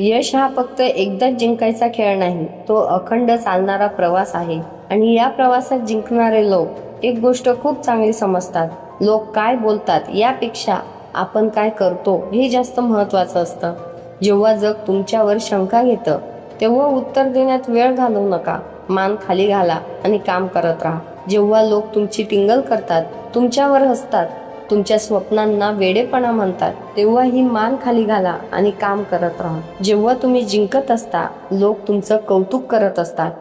यश हा फक्त एकदाच जिंकायचा खेळ नाही, तो अखंड चालणारा प्रवास आहे. आणि या प्रवासात जिंकणारे लोक एक गोष्ट खूप चांगली समजतात. लोक काय बोलतात यापेक्षा आपण काय करतो हे जास्त महत्वाचं असतं. जेव्हा जग तुमच्यावर शंका घेतं तेव्हा उत्तर देण्यात वेळ घालवू नका. मान खाली घाला आणि काम करत राहा. जेव्हा लोक तुमची टिंगल करतात, तुमच्यावर हसतात, तुमच्या स्वप्नांना वेडेपणा म्हणतात, तेव्हा ही मान खाली घाला आणि काम करत राहा. जेव्हा तुम्ही जिंकत असता, लोक तुमचं कौतुक करत असतात,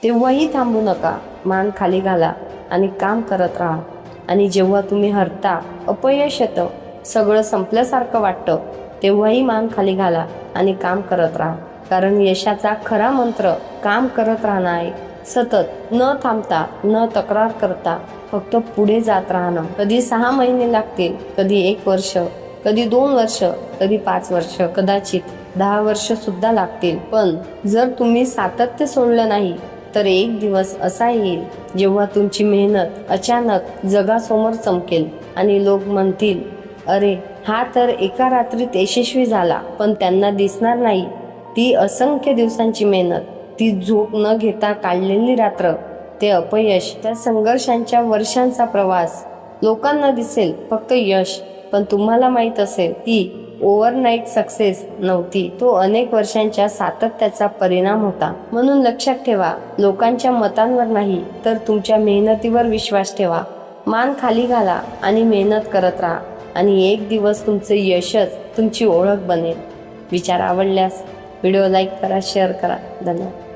तेव्हाही थांबू नका. मान खाली घाला आणि काम करत राहा. आणि जेव्हा तुम्ही हरता, अपयश येतं, सगळं संपल्यासारखं वाटतं, तेव्हाही मान खाली घाला आणि काम करत राहा. कारण यशाचा खरा मंत्र काम करत राहणं आहे. सतत न थांबता, न तक्रार करता फक्त पुढे जात राहणं. कधी 6 महिने लागतील, कधी 1 वर्ष, कधी 2 वर्ष, कधी 5 वर्ष, कदाचित 10 वर्ष सुद्धा लागतील. पण जर तुम्ही सातत्य सोडलं नाही तर एक दिवस असा येईल जेव्हा तुमची मेहनत अचानक जगासमोर चमकेल आणि लोक म्हणतील, अरे हा तर एका रात्रीत यशस्वी झाला. पण त्यांना दिसणार नाही ती असंख्य दिवसांची मेहनत, ती झोप न घेता काढलेली रात्र, ते अपयश, त्या संघर्षांच्या वर्षांचा प्रवास. लोकांना दिसेल फक्त यश, पण तुम्हाला माहीत असेल ती ओव्हरनाईट सक्सेस नव्हती. तो अनेक वर्षांच्या सातत्याचा परिणाम होता. म्हणून लक्षात ठेवा, लोकांच्या मतांवर नाही तर तुमच्या मेहनतीवर विश्वास ठेवा. मान खाली घाला आणि मेहनत करत राहा. आणि एक दिवस तुमचे यशच तुमची ओळख बनेल. विचार आवडल्यास व्हिडिओ लाईक करा, शेअर करा. धन्यवाद.